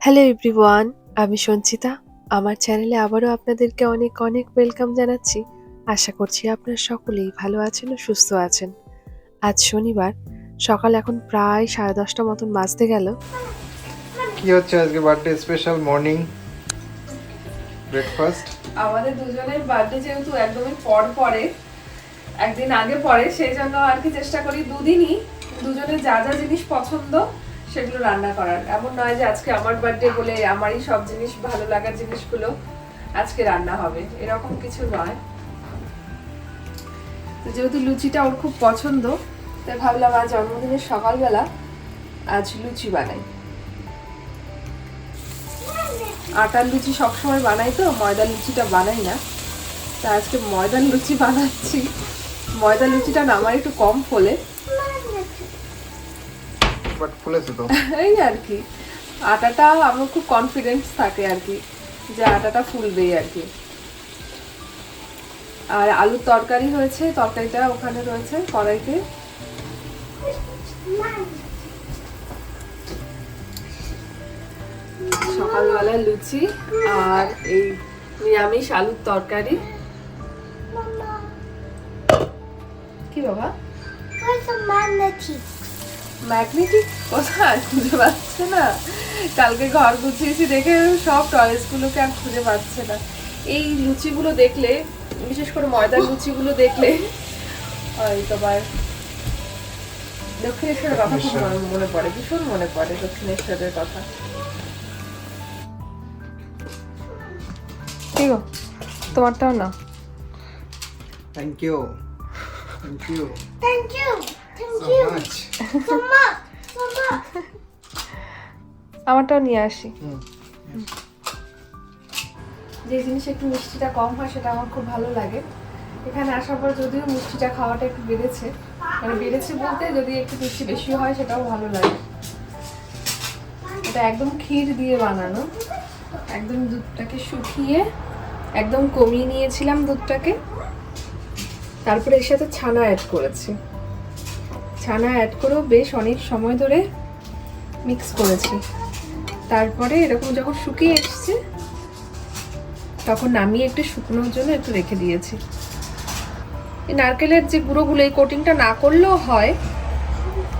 Hello everyone, আমি সঞ্চিতা। আমার চ্যানেলে আবারও আপনাদেরকে অনেক অনেক ওয়েলকাম জানাচ্ছি। আশা করছি আপনারা সকলেই ভালো আছেন ও সুস্থ আছেন। আজ শনিবার, সকাল এখন প্রায় 10:30 মতন বাজতে গেল। কি হচ্ছে আজকে বার্থডে স্পেশাল মর্নিং ব্রেকফাস্ট? আমাদের দুজনের বার্থডে যেহেতু একদমই পরে একদিন আগে পরে, সেই জন্য আর কি চেষ্টা করি দুদিনই দুজনের যা যা জিনিস পছন্দ সেগুলো রান্না করার। এমন নয় যে আজকে আমার বার্থডে বলে আমারই সব জিনিস ভালো লাগার জিনিসগুলো আজকে রান্না হবে, এরকম কিছু নয়। তো যেহেতু লুচিটা ওর খুব পছন্দ, তাই ভাবলাম আজ জন্মদিনের সকালবেলা আজ লুচি বানাই। আটার লুচি সবসময় বানাই, তো ময়দার লুচিটা বানাই না। তা আজকে ময়দার লুচি বানাচ্ছি। ময়দার লুচিটা না আমার একটু কম ফোলে, বাট ফুলেছে তো। এই আর কি আটাটা আমার খুব কনফিডেন্স থাকে আর কি, যে আটাটা ফুলবেই আর কি। আর আলুর তরকারি হয়েছে, তরকারিটা ওখানে রয়েছে কড়াইতে। সকালবেলা লুচি আর এই নিরামিষ আলুর তরকারি। কি বাবা? ম্যাগনেটিক কোথায় খুঁজে পাচ্ছে না। কালকে ঘর গুছিয়েছি দেখে সব টয়েস গুলোকে আর খুঁজে পাচ্ছে না। এই লুচিগুলো দেখলে, বিশেষ করে ময়দার লুচিগুলো দেখলে ওই তোমার দক্ষিণেশ্বরের কথা খুব মনে পড়ে, ভীষণ মনে পড়ে দক্ষিণেশ্বরের কথা। ঠিক গো, তোমারটাও না। Thank you thank you Thank you. Thank so you. Much. Mama. Mama. আমারটাও নিয়ে আসি। যে জিনিস একটু মিষ্টিটা কম হয় সেটা আমার খুব ভালো লাগে। এখানে আসার পর যদিও মিষ্টিটা খাওয়াটা একটু বেড়েছে, মানে বেড়েছে বলতে যদি একটু মিষ্টি বেশি হয় সেটাও ভালো লাগে। এটা একদম ক্ষীর দিয়ে বানানো, একদম দুধটাকে শুকিয়ে একদম কমিয়ে নিয়েছিলাম দুধটাকে, তারপরে এর সাথে ছানা অ্যাড করেছি। ছানা অ্যাড করেও বেশ অনেক সময় ধরে মিক্স করেছি। তারপরে এরকম যখন শুকিয়ে এসছে তখন নামিয়ে একটু শুকনোর জন্য একটু রেখে দিয়েছি। এই নারকেলের যে গুঁড়োগুলো, এই কোটিংটা না করলেও হয়,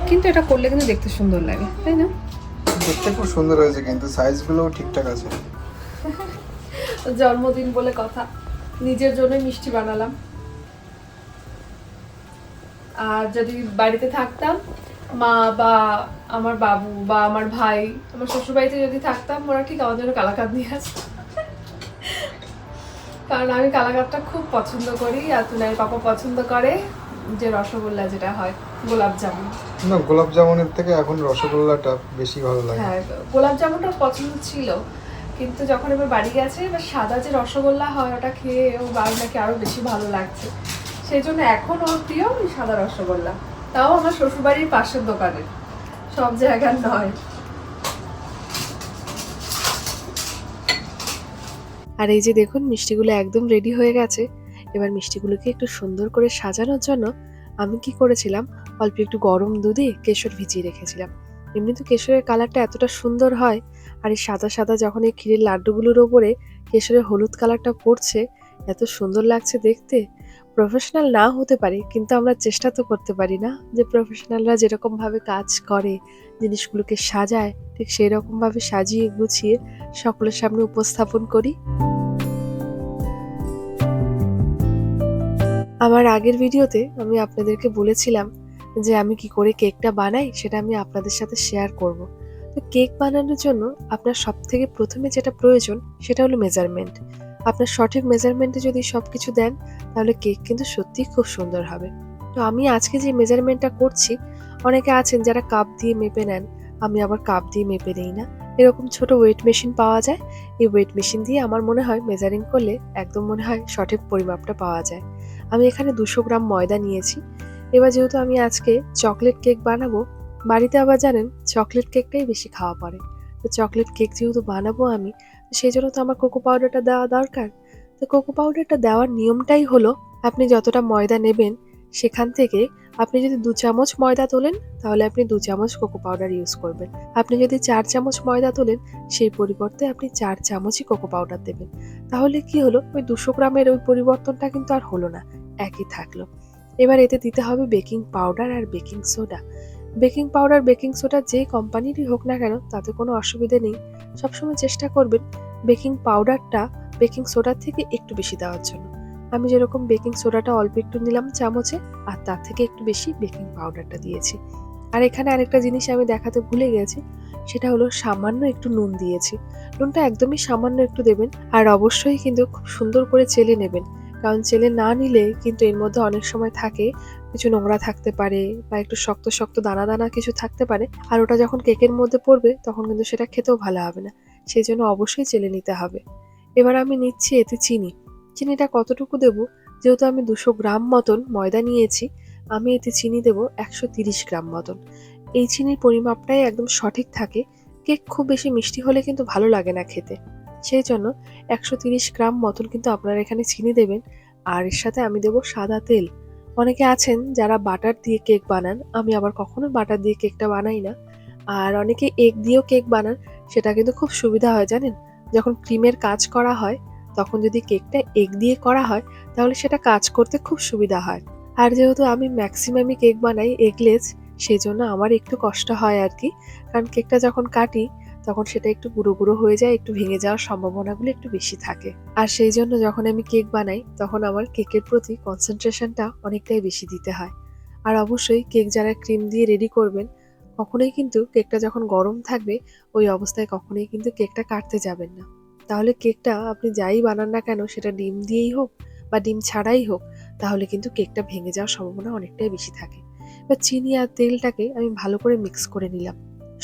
কিন্তু এটা করলে কিন্তু দেখতে সুন্দর লাগে, তাই না? দেখতে খুব সুন্দর হয়েছে, কিন্তু সাইজগুলোও ঠিকঠাক আছে। জন্মদিন বলে কথা, নিজের জন্যই মিষ্টি বানালাম। আর যদি বাড়িতে থাকতাম, মা বা আমার বাবু বা আমার ভাই, আমার শ্বশুর বাড়িতে যদি থাকতাম, ওরা ঠিক আমার জন্য কালাকাঁদ নিয়ে আসতো। কারণ আমি কালাকাঁদটা খুব পছন্দ করি, আর তুনার পাপা পছন্দ করে যে রসগোল্লা যেটা হয়, গোলাপ জামুন। না, গোলাপ জামুনের থেকে এখন রসগোল্লাটা বেশি ভালো লাগে। হ্যাঁ, গোলাপ জামুনটা পছন্দ ছিল, কিন্তু যখন এবার বাড়ি গেছে, এবার সাদা যে রসগোল্লা হয় ওটা খেয়ে ও বাড়ি নাকি আরো বেশি ভালো লাগছে। সেই জন্য এখন ওর প্রিয় ওই সাদা রসগোল্লা, তাও আমার শ্বশুরবাড়ির পাশের দোকানের, সব জায়গার নয়। আর এই যে দেখুন, মিষ্টিগুলো একদম রেডি হয়ে গেছে। এবার মিষ্টিগুলোকে একটু সুন্দর করে সাজানোর জন্য আমি কি করেছিলাম, অল্প একটু গরম দুধে কেশর ভিজিয়ে রেখেছিলাম। এমনি তো কেশরের কালারটা এতটা সুন্দর হয়, আর এই সাদা সাদা যখন এই ক্ষীরের লাড্ডুগুলোর ওপরে কেশরের হলুদ কালারটা পড়ছে, এত সুন্দর লাগছে দেখতে। প্রফেশনাল না হতে পারে, কিন্তু আমরা চেষ্টা তো করতে পারি না যে প্রফেশনালরা যেরকম ভাবে কাজ করে, জিনিসগুলোকে সাজায়, ঠিক সেই রকম ভাবে সাজিয়ে গুছিয়ে সকলের সামনে উপস্থাপন করি। আমার আগের ভিডিওতে আমি আপনাদেরকে বলেছিলাম যে আমি কি করে কেকটা বানাই, সেটা আমি আপনাদের সাথে শেয়ার করব। তো কেক বানানোর জন্য আপনার সবথেকে প্রথমে যেটা প্রয়োজন সেটা হলো মেজারমেন্ট। আপনার সঠিক মেজারমেন্টে যদি সবকিছু দেন, তাহলে কেক কিন্তু সত্যিই খুব সুন্দর হবে। তো আমি আজকে যে মেজারমেন্টটা করছি, অনেকে আছেন যারা কাপ দিয়ে মেপে নেন, আমি আবার কাপ দিয়ে মেপে নেই না। এরকম ছোট ওয়েট মেশিন পাওয়া যায়, এই ওয়েট মেশিন দিয়ে আমার মনে হয় মেজারিং করলে একদম মনে হয় সঠিক পরিমাপটা পাওয়া যায়। আমি এখানে 200 গ্রাম ময়দা নিয়েছি। এবার যেহেতু আমি আজকে চকলেট কেক বানাবো, বাড়িতে আবার জানেন চকলেট কেকটাই বেশি খাওয়া পড়ে। তো চকলেট কেক যেহেতু বানাবো আমি, সেই জন্য তো আমার কোকো পাউডারটা দেওয়া দরকার। তো কোকো পাউডারটা দেওয়ার নিয়মটাই হলো, আপনি যতটা ময়দা নেবেন সেখান থেকে আপনি যদি 2 চামচ ময়দা তোলেন তাহলে আপনি 2 চামচ কোকো পাউডার ইউজ করবেন। আপনি যদি 4 চামচ ময়দা তোলেন সেই পরিবর্তে আপনি 4 চামচই কোকো পাউডার দেবেন। তাহলে কি হলো, ওই 200 গ্রামের ওই পরিবর্তনটা কিন্তু আর হলো না, একই থাকলো। এবার এতে দিতে হবে বেকিং পাউডার আর baking soda. Baking powder, baking soda যে কোম্পানিরই হোক না কেন তাতে কোনো অসুবিধে নেই। সবসময় চেষ্টা করবেন বেকিং পাউডারটা বেকিং সোডার থেকে একটু বেশি দেওয়ার জন্য। আমি যেরকম বেকিং সোডাটা অল্প একটু নিলাম চামচে, আর তার থেকে একটু বেশি বেকিং পাউডারটা দিয়েছি। আর এখানে আরেকটা জিনিস আমি দেখাতে ভুলে গেছি, সেটা হলো সামান্য একটু নুন দিয়েছি। নুনটা একদমই সামান্য একটু দেবেন, আর অবশ্যই কিন্তু খুব সুন্দর করে চেলে নেবেন, কারণ চেলে না নিলে কিন্তু এর মধ্যে অনেক সময় থাকে কিছু নোংরা থাকতে পারে বা একটু শক্ত শক্ত দানা দানা কিছু থাকতে পারে, আর ওটা যখন কেকের মধ্যে পড়বে তখন কিন্তু সেটা খেতেও ভালো হবে না। সেই জন্য অবশ্যই চেলে নিতে হবে। এবার আমি নিচ্ছি এতে চিনি। চিনিটা কতটুকু দেব, যেহেতু আমি 200 গ্রাম মতন ময়দা নিয়েছি, আমি এতে চিনি দেব 130 গ্রাম মতন। এই চিনির পরিমাপটাই একদম সঠিক থাকে। কেক খুব বেশি মিষ্টি হলে কিন্তু ভালো লাগে না খেতে। সেই জন্য 130 গ্রাম মতন কিন্তু আপনারা এখানে চিনি দেবেন। আর এর সাথে আমি দেব সাদা তেল। অনেকে আছেন যারা বাটার দিয়ে কেক বানান, আমি আবার কখনো বাটার দিয়ে কেকটা বানাই না। আর অনেকে এগ দিয়েও কেক বানান, সেটা কিন্তু খুব সুবিধা হয় জানেন। যখন ক্রিমের কাজ করা হয় তখন যদি কেকটা এগ দিয়ে করা হয় তাহলে সেটা কাজ করতে খুব সুবিধা হয়। আর যেহেতু আমি ম্যাক্সিমামই কেক বানাই এগলেস, সেই জন্য আমার একটু কষ্ট হয় আর কি, কারণ কেকটা যখন কাটি তখন সেটা একটু গুঁড়ো গুঁড়ো হয়ে যায়, একটু ভেঙে যাওয়ার সম্ভাবনাগুলো একটু বেশি থাকে। আর সেই জন্য যখন আমি কেক বানাই তখন আমার কেকের প্রতি কনসেন্ট্রেশনটা অনেকটাই বেশি দিতে হয়। আর অবশ্যই কেক যারা ক্রিম দিয়ে রেডি করবেন, কখনোই কিন্তু কেকটা যখন গরম থাকবে ওই অবস্থায় কখনোই কিন্তু কেকটা কাটতে যাবেন না। তাহলে কেকটা আপনি যাই বানান না কেন, সেটা ডিম দিয়েই হোক বা ডিম ছাড়াই হোক, তাহলে কিন্তু কেকটা ভেঙে যাওয়ার সম্ভাবনা অনেকটাই বেশি থাকে। এবার চিনি আর তেলটাকে আমি ভালো করে মিক্স করে নিলাম।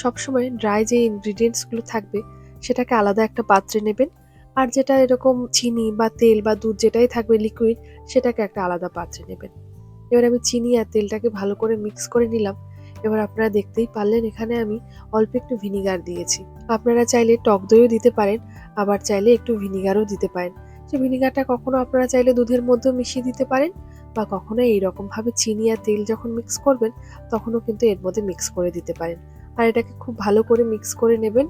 সবসময় ড্রাই যে ইনগ্রিডিয়েন্টস গুলো থাকবে সেটাকে আলাদা একটা পাত্রে নেবেন, আর যেটা এরকম চিনি বা তেল বা দুধ যেটাই থাকবে লিকুইড, সেটাকে একটা আলাদা পাত্রে নেবেন। এবার আমি চিনি আর তেলটাকে ভালো করে মিক্স করে নিলাম। এবার আপনারা দেখতেই পারলেন এখানে আমি অল্প একটু ভিনিগার দিয়েছি। আপনারা চাইলে টক দইও দিতে পারেন, আবার চাইলে একটু ভিনিগারও দিতে পারেন। যে ভিনিগারটা কখনো আপনারা চাইলে দুধের মধ্যেও মিশিয়ে দিতে পারেন, বা কখনো এইরকম ভাবে চিনি আর তেল যখন মিক্স করবেন তখনও কিন্তু এর মধ্যে মিক্স করে দিতে পারেন। আর এটাকে খুব ভালো করে মিক্স করে নেবেন,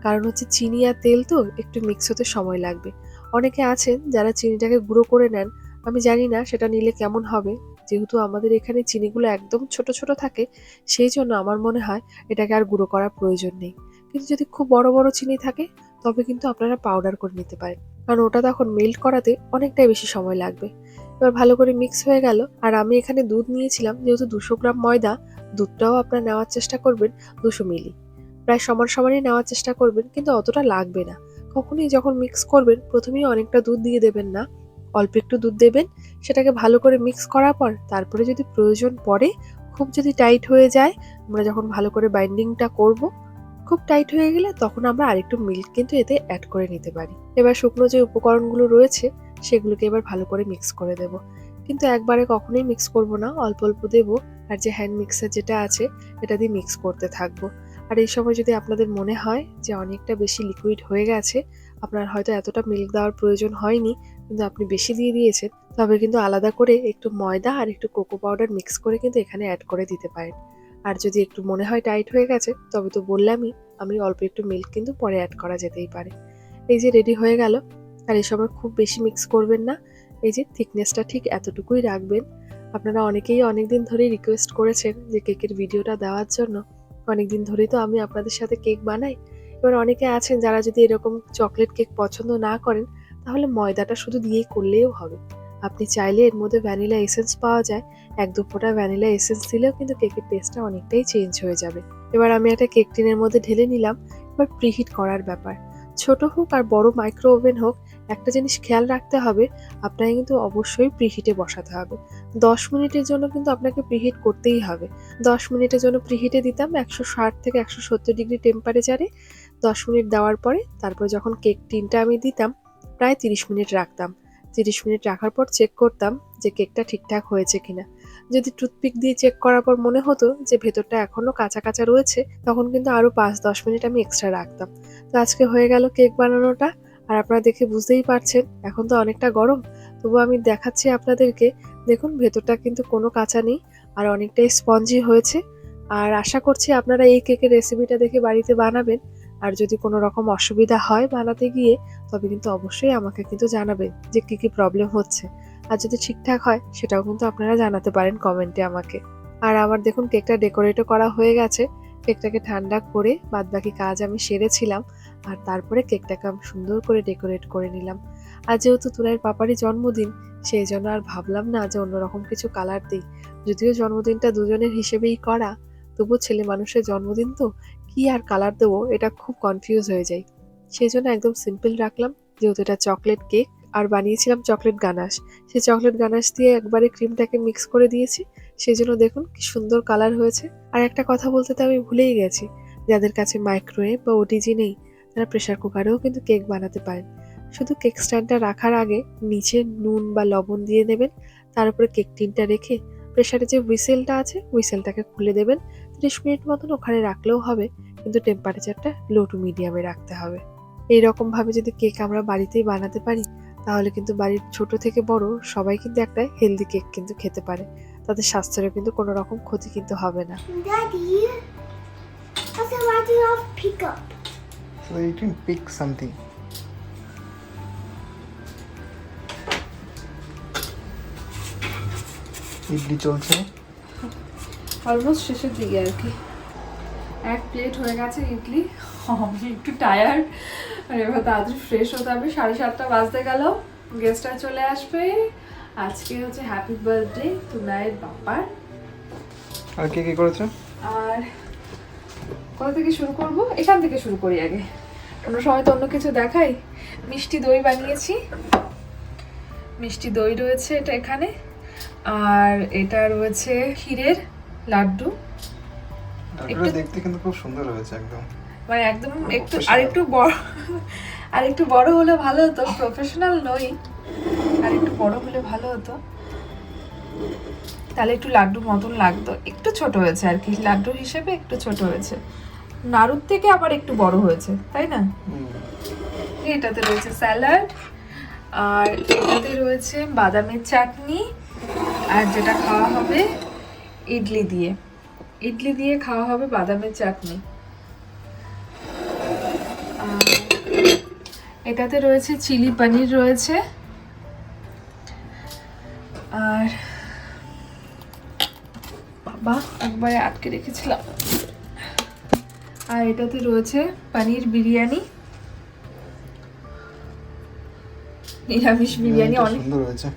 কারণ হচ্ছে চিনি আর তেল তো একটু মিক্স হতে সময় লাগবে। অনেকে আছেন যারা চিনিটাকে গুঁড়ো করে নেন, আমি জানি না সেটা নিলে কেমন হবে। যেহেতু আমাদের এখানে চিনিগুলো একদম ছোট ছোট থাকে, সেই জন্য আমার মনে হয় এটাকে আর গুঁড়ো করার প্রয়োজন নেই। কিন্তু যদি খুব বড় বড় চিনি থাকে তবে কিন্তু আপনারা পাউডার করে নিতে পারেন, কারণ ওটা তখন মেল্ট করাতে অনেকটাই বেশি সময় লাগবে। এবার ভালো করে মিক্স হয়ে গেল, আর আমি এখানে দুধ নিয়েছিলাম, যেহেতু 200 গ্রাম ময়দা, দুধটাও আপনারা নেওয়ার চেষ্টা করবেন 200 মিলি। প্রায় সমান সমানই নেওয়ার চেষ্টা করবেন, কিন্তু অতটা লাগবে না। কখনোই যখন মিক্স করবেন প্রথমেই অনেকটা দুধ দিয়ে দেবেন না, অল্প একটু দুধ দেবেন। সেটাকে ভালো করে মিক্স করার পর তারপরে যদি প্রয়োজন পড়ে, খুব যদি টাইট হয়ে যায়, আমরা যখন ভালো করে বাইন্ডিংটা করব, খুব টাইট হয়ে গেলে তখন আমরা আরেকটু মিল্ক কিন্তু এতে অ্যাড করে নিতে পারি। এবার শুকনো যে উপকরণগুলো রয়েছে সেগুলোকে এবার ভালো করে মিক্স করে দেব, কিন্তু একবারে কখনোই মিক্স করব না, অল্প অল্প দেব। আর যে হ্যান্ড মিক্সার যেটা আছে এটা দিয়ে মিক্স করতে থাকবো। আর এই সময় যদি আপনাদের মনে হয় যে অনেকটা বেশি লিকুইড হয়ে গেছে, আপনার হয়তো এতটা মিল্ক দেওয়ার প্রয়োজন হয়নি কিন্তু আপনি বেশি দিয়ে দিয়েছেন, তবে কিন্তু আলাদা করে একটু ময়দা আর একটু কোকো পাউডার মিক্স করে কিন্তু এখানে অ্যাড করে দিতে পারেন। আর যদি একটু মনে হয় টাইট হয়ে গেছে, তবে তো বললামই আমি অল্প একটু মিল্ক কিন্তু পরে অ্যাড করা যেতেই পারে। এই যে রেডি হয়ে গেল। আর এই সময় খুব বেশি মিক্স করবেন না, এই যে থিকনেসটা ঠিক এতটুকুই রাখবেন। আপনারা অনেকেই অনেকদিন ধরেই রিকোয়েস্ট করেছেন যে কেকের ভিডিওটা দেওয়ার জন্য। অনেকদিন ধরেই তো আমি আপনাদের সাথে কেক বানাই। এবার অনেকে আছেন যারা যদি এরকম চকলেট কেক পছন্দ না করেন, তাহলে ময়দাটা শুধু দিয়েই করলেও হবে। আপনি চাইলে এর মধ্যে ভ্যানিলা এসেন্স পাওয়া যায়, 1-2 ফোঁটা ভ্যানিলা এসেন্স দিলেও কিন্তু কেকের টেস্টটা অনেকটাই চেঞ্জ হয়ে যাবে। এবার আমি একটা কেক টিনের মধ্যে ঢেলে নিলাম। এবার প্রিহিট করার ব্যাপার। ছোট হোক আর বড় মাইক্রো ওভেন হোক, একটা জিনিস খেয়াল রাখতে হবে, আপনাকে কিন্তু অবশ্যই প্রিহিটে বসাতে হবে। 10 মিনিটের জন্য কিন্তু আপনাকে প্রিহিট করতেই হবে। 10 মিনিটের জন্য প্রিহিটে দিতাম 160 থেকে 170 ডিগ্রি টেম্পারেচারে। 10 মিনিট দেওয়ার পরে তারপর যখন কেক টিনটা আমি দিতাম, প্রায় 30 মিনিট রাখতাম। 30 মিনিট রাখার পর চেক করতাম যে কেকটা ঠিকঠাক হয়েছে কিনা। যদি টুথপিক দিয়ে চেক করার পর মনে হতো যে ভেতরটা এখনো কাঁচা কাঁচা রয়েছে, তখন কিন্তু আরো 5-10 মিনিট আমি এক্সট্রা রাখতাম। তো আজকে হয়ে গেল কেক বানানোটা। আর আপনারা দেখে বুঝতেই পারছেন এখন তো অনেকটা গরম, তবুও আমি দেখাচ্ছি আপনাদেরকে। দেখুন ভেতরটা কিন্তু কোনো কাঁচা নেই, আর অনেকটাই স্পঞ্জি হয়েছে। আর আশা করছি আপনারা এই কেকের রেসিপিটা দেখে বাড়িতে বানাবেন। আর যদি কোনো রকম অসুবিধা হয় বানাতে গিয়ে, তবে কিন্তু অবশ্যই আমাকে কিন্তু জানাবেন যে কি কি প্রবলেম হচ্ছে। আর যদি ঠিকঠাক হয় সেটাও কিন্তু আপনারা জানাতে পারেন কমেন্টে আমাকে। আর আমার দেখুন কেকটা ডেকোরেটও করা হয়ে গেছে। কেকটাকে ঠান্ডা করে বাদবাকি কাজ আমি সেরেছিলাম। আর তারপরে কেকটাকে আমি সুন্দর করে ডেকোরেট করে নিলাম। আর যেহেতু তুনাইয়ের পাপারই জন্মদিন, সেই জন্য আর ভাবলাম না যে অন্যরকম কিছু কালার দিই। যদিও জন্মদিনটা দুজনের হিসেবেই করা, তবুও ছেলে মানুষের জন্মদিন তো কি আর কালার দেবো, এটা খুব কনফিউজ হয়ে যায়। সেই জন্য একদম সিম্পল রাখলাম, যেহেতু এটা চকলেট কেক। আর বানিয়েছিলাম চকলেট গানাশ। সেই চকলেট গানাশ দিয়ে একবারে ক্রিমটাকে মিক্স করে দিয়েছি। সেই জন্য দেখুন কি সুন্দর কালার হয়েছে। আর একটা কথা বলতে তো আমি ভুলেই গেছি, যাদের কাছে মাইক্রোওয়েভ বা ওটিজি নেই, তারা প্রেসার কুকারেও কিন্তু কেক বানাতে পারেন। শুধু কেক স্ট্যান্ডটা রাখার আগে নিচে নুন বা লবণ দিয়ে দেবেন, তার উপরে কেক টিনটা রেখে প্রেসারে যে হুইসেলটা আছে হুইসেলটাকে খুলে দেবেন। 30 মিনিট মতন ওখানে রাখলেও হবে, কিন্তু টেম্পারেচারটা লো টু মিডিয়ামে রাখতে হবে। এইরকম ভাবে যদি কেক আমরা বাড়িতেই বানাতে পারি, তাহলে কিন্তু বাড়ির ছোট থেকে বড় সবাই কিন্তু একটা হেলদি কেক কিন্তু খেতে পারে। তাদের স্বাস্থ্যের কিন্তু কোনো রকম ক্ষতি কিন্তু হবে না। Daddy, what's the writing of pick up? So you can pick something. Idli চলছে। অলমোস্ট শেষের দিকে আর কি। এক প্লেট হয়ে গেছে ইডলি। আমি একটু টায়ার্ড, আর এবার তাড়াতাড়ি ফ্রেশ হতে হবে। 7:30 বাজতে গেল, গেস্টরা চলে আসবে। আজকে হচ্ছে হ্যাপি বার্থডে তুনাইয়ের বাবার। আর কে কি করেছে? আর কোথা থেকে শুরু করব? এখান থেকে শুরু করি আগে, অন্য সময় তো অন্য কিছু দেখাই। মিষ্টি দই বানিয়েছি, মিষ্টি দই রয়েছে এটা এখানে। আর এটা রয়েছে ক্ষীরের লাড্ডু। এটা দেখতে কিন্তু খুব সুন্দর হয়েছে একদম। মানে একদম একটু আর একটু বড় হলে ভালো হতো, প্রফেশনাল নই, আর একটু বড় হলে ভালো হতো, তাহলে একটু লাড্ডুর মতন লাগতো। একটু ছোট হয়েছে আর কি, লাড্ডু হিসেবে একটু ছোট হয়েছে, নাড়ুর থেকে আবার একটু বড় হয়েছে, তাই না? এটাতে রয়েছে স্যালাড, আর এটাতে রয়েছে বাদামের চাটনি, আর যেটা খাওয়া হবে ইডলি দিয়ে, ইডলি দিয়ে খাওয়া হবে বাদামের চাটনি। আর এটাতে রয়েছে চিলি পনির রয়েছে, আর বাবা একবারে আটকে রেখেছিলাম। আর এটাতে রয়েছে পনির বিরিয়ানি, নিরামিষ বিরিয়ানি। অনেক সুন্দর হয়েছে।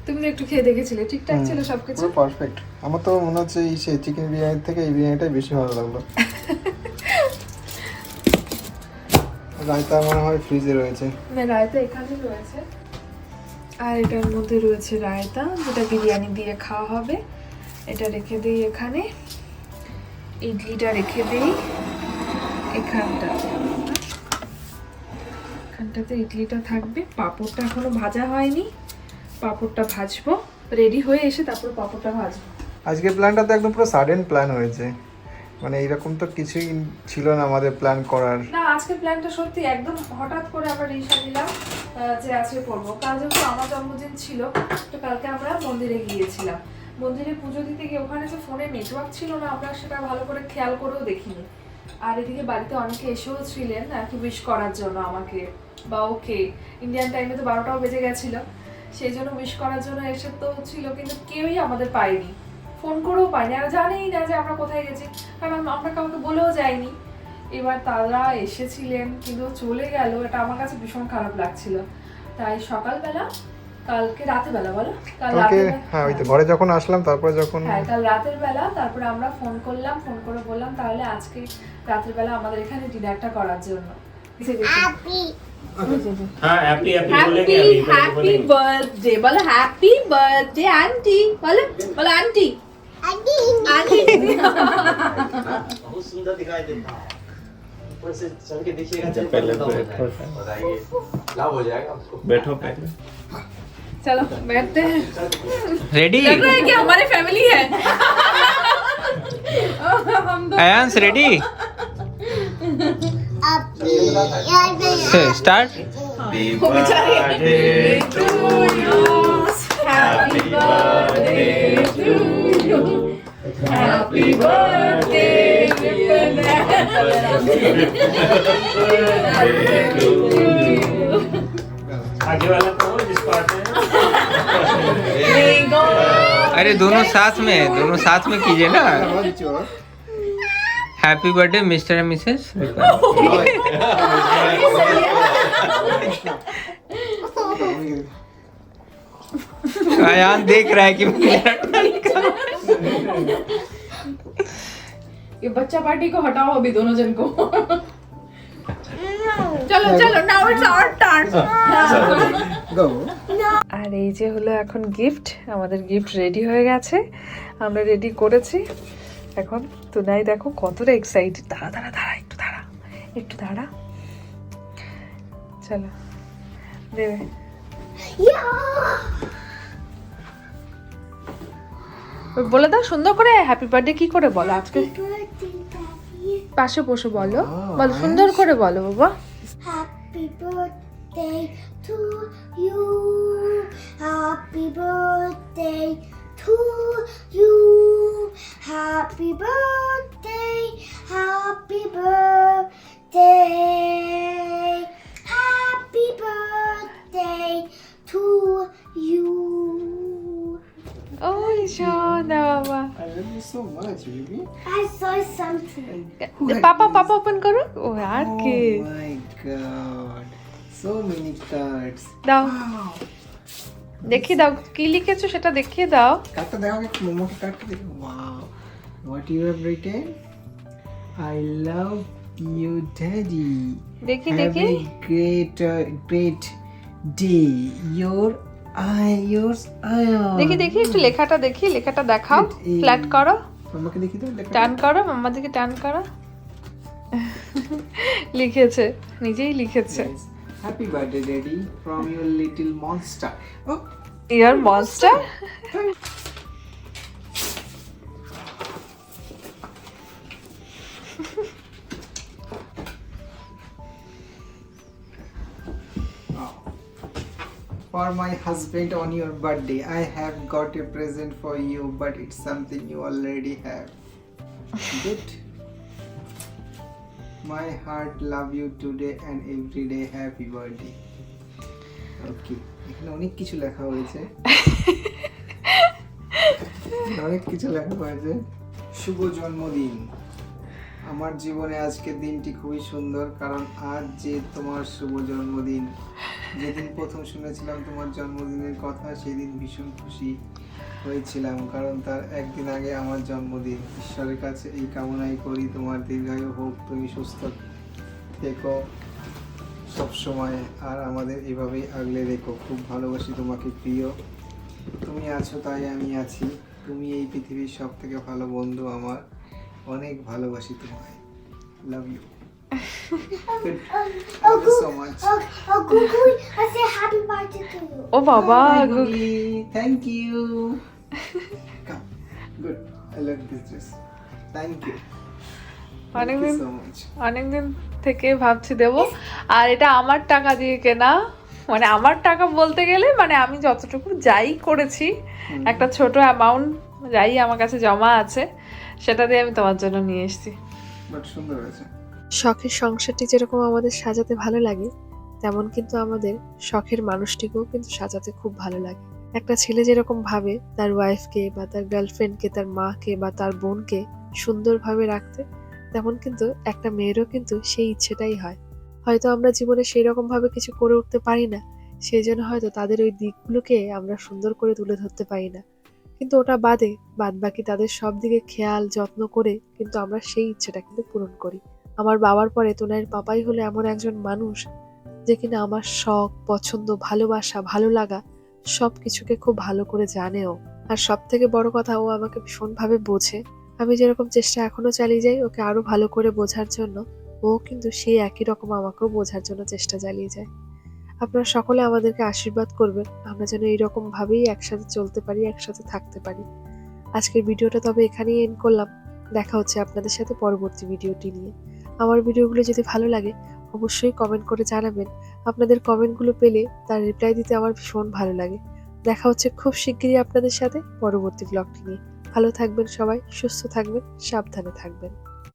তুমি তো একটু খেয়ে দেখেছিলে, ঠিকঠাক ছিল সবকিছু? পুরো পারফেক্ট। আমার তো মনে হচ্ছে এই চিকেন বিরিয়ানি থেকে এই বিরিয়ানিটাই বেশি ভালো লাগলো। রায়তা মনে হয় ফ্রিজে রয়েছে। না, রায়তা এখানে রয়েছে। আর এটার মধ্যে রয়েছে রায়তা, যেটা বিরিয়ানি দিয়ে খাওয়া হবে। এটা রেখে দিই এখানে, ইডলিটা রেখে দিই এখানটাতে ইডলিটা থাকবে। পাঁপড়টা এখনো ভাজা হয়নি, পাঁপড়টা ভাজবো, রেডি হয়ে এসে তারপর পাঁপড়টা ভাজবো। আজকের প্ল্যানটা তো একদম পুরো সাডেন প্ল্যান হয়েছে, মানে এইরকম তো কিছুই ছিল না আমাদের প্ল্যান করার। না, আজকের প্ল্যানটা সত্যি একদম হঠাৎ করে আমরা ডিসিশন নিলাম যে আজকে করবো। কাল যেহেতু আমার জন্মদিন ছিল, তো কালকে আমরা মন্দিরে গিয়েছিলাম। মন্দিরে পুজো দিতে গিয়ে ওখানে যে ফোনে নেটওয়ার্ক ছিল না, আমরা সেটা ভালো করে খেয়াল করেও দেখিনি। আর এদিকে বাড়িতে অনেকে এসেও ছিলেন আর কি উইশ করার জন্য আমাকে বা ওকে। ইন্ডিয়ান টাইমে তো 12টাও বেজে গেছিলো, সেই জন্য উইশ করার জন্য এসে তো ছিল, কিন্তু কেউই আমাদের পায়নি, ফোন করেও পাইনি, আর জানেই না যে আমরা কোথায় গেছি, কারণ আমরা কাউকে বলেও যাইনি। এবার তারা এসেছিলেন কিন্তু চলে গেল, এটা আমার কাছে ভীষণ খারাপ লাগছিল। তাই সকালবেলা, কালকে রাতের বেলা, বলো কাল রাতের, হ্যাঁ ওই তো ঘরে যখন আসলাম, তারপর যখন কাল রাতের বেলা তারপরে আমরা ফোন করলাম, ফোন করে বললাম তাহলে আজকে রাতের বেলা আমাদের এখানে ডিনারটা করার জন্য। Happy. हाँ हैप्पी हैप्पी बोलेंगे হ্যাপি বার্থডে বলো, হ্যাপি বার্থডে আন্টি, বলো বলো আন্টি, Daddy. আন্টি। बहुत सुंदर दिखाई देता है, ऊपर से चढ़ के देखिएगा। अच्छा, पहले बैठो, बताइए लाभ हो जाएगा आपको। बैठो पहले। चलो बैठते हैं। रेडी? लग रहा है कि हमारी फैमिली है। आयांश रेडी? Happy. स्टार्ट। वो बेचारी to you, happy birthday to you, आगे वाला कौन जिसको आते हैं अरे दोनों साथ में कीजिए ना। Happy birthday mister and missus. Ayaan देख रहा है कि मेरा ये बच्चा पार्टी को हटाओ अभी दोनों जन को। चलो चलो नाउ इट्स आवर टर्न। আর এই যে হলো এখন গিফট, আমাদের গিফট রেডি হয়ে গেছে, আমরা রেডি করেছি। এখন তুনাই দেখো কতটা এক্সাইটেড। দাঁড়া দাঁড়া দাঁড়া একটু দাঁড়া চলো দেবে। বলে দাও সুন্দর করে হ্যাপি বার্থডে কি করে বলো আজকে। পাশে বসে বলো, বলো সুন্দর করে বলো বাবা। Happy birthday to you. Happy birthday to you. Happy birthday. Happy birthday. Happy birthday to you. ওই শোনা বাবা। I love you so much, baby. I saw something. Papa open করো। ও আর কি Oh my god. So many cards. দাও দেখিয়ে দাও কি লিখেছো সেটা দেখিয়ে দাও। কার্ডটা দেখাও একটু, মোমোকে কার্ডটা দেখো। Wow. What you have written? I love you, Daddy. দেখি Have দেখি a great day. Yours, Ion. দেখি একটু লেখাটা দেখি, লেখাটা দেখাও। ফ্ল্যাট করো, মামাকে দেখি তো লেখা। টান করো, মাম্মা দিকে টান করো। লিখেছে, নিজেই লিখেছে। Happy birthday, Daddy, from your little monster. Oh, year monster. for my husband on your birthday, I have got a present for you, but it's something you already have. Good. My heart love you today and every day. Happy birthday. Okay. এখানে অনেক কিছু লেখা হয়েছে। অনেক কিছু লেখা হয়েছে। শুভ জন্মদিন। আমার জীবনে আজকের দিনটি খুবই সুন্দর, কারণ আজ যে তোমার শুভ জন্মদিন। যেদিন প্রথম শুনেছিলাম তোমার জন্মদিনের কথা, সেদিন ভীষণ খুশি হয়েছিলাম, কারণ তার একদিন আগে আমার জন্মদিন। ঈশ্বরের কাছে এই কামনাই করি তোমার দীর্ঘায়ু হোক, তুমি সুস্থ থেকো সবসময়, আর আমাদের এভাবেই আগলে রেখো। খুব ভালোবাসি তোমাকে প্রিয়, তুমি আছো তাই আমি আছি, তুমি এই পৃথিবীর সব থেকে ভালো বন্ধু আমার, অনেক ভালোবাসি তোমায়, love you. Thank you so much. Oh, Google, I say happy birthday to you. ও বাবা, Hi, Googly. Thank you. Come. Good. I love this dress. Thank you. Thank অনেকদিন you so much. অনেকদিন থেকে ভাবছি দেবো, আর এটা আমার টাকা দিয়ে কেনা। মানে আমার টাকা বলতে গেলে মানে আমি যতটুকু যাই করেছি, একটা ছোট অ্যামাউন্ট যাই আমার কাছে জমা আছে, সেটা দিয়ে আমি তোমার জন্য নিয়ে এসেছি। But সুন্দর হয়েছে। শখের সংসারটি যেরকম আমাদের সাজাতে ভালো লাগে, তেমন কিন্তু আমাদের শখের মানুষটিকেও কিন্তু সাজাতে খুব ভালো লাগে। একটা ছেলে যেরকম ভাবে তার ওয়াইফকে বা তার গার্লফ্রেন্ডকে, তার মাকে বা তার বোনকে সুন্দরভাবে রাখতে, তেমন কিন্তু একটা মেয়েরও কিন্তু সেই ইচ্ছেটাই হয়। হয়তো আমরা জীবনে সেই রকম ভাবে কিছু করে উঠতে পারি না, সেই জন্য হয়তো তাদের ওই দিকগুলোকে আমরা সুন্দর করে তুলে ধরতে পারি না, কিন্তু ওটা বাদ বাকি তাদের সব দিকে খেয়াল যত্ন করে কিন্তু আমরা সেই ইচ্ছেটা কিন্তু পূরণ করি। আমার বাবার পরে তোনাইয়ের পাপাই হলো এমন একজন মানুষ যে কিনা আমার শখ, পছন্দ, ভালোবাসা, ভালো লাগা সবকিছুকে খুব ভালো করে জানেও। আর সব থেকে বড় কথা, ও আমাকে ভীষণভাবে বোঝে। আমি যেরকম চেষ্টা এখনো চালিয়ে যাই ওকে আরো ভালো করে বোঝার জন্য, ও কিন্তু সেই একই রকম আমাকেও বোঝার জন্য চেষ্টা চালিয়ে যায়। আপনারা সকলে আমাদেরকে আশীর্বাদ করবেন, আমরা যেন এইরকম ভাবেই একসাথে চলতে পারি, একসাথে থাকতে পারি। আজকের ভিডিওটা তবে এখানেই এন্ড করলাম। দেখা হচ্ছে আপনাদের সাথে পরবর্তী ভিডিওটি নিয়ে। আমার ভিডিওগুলো যদি ভালো লাগে অবশ্যই কমেন্ট করে জানাবেন। আপনাদের কমেন্টগুলো পেলে তার রিপ্লাই দিতে আমার ভীষণ ভালো লাগে। দেখা হচ্ছে খুব শিগগিরই আপনাদের সাথে পরবর্তী ব্লগটি নিয়ে। ভালো থাকবেন সবাই, সুস্থ থাকবেন, সাবধানে থাকবেন।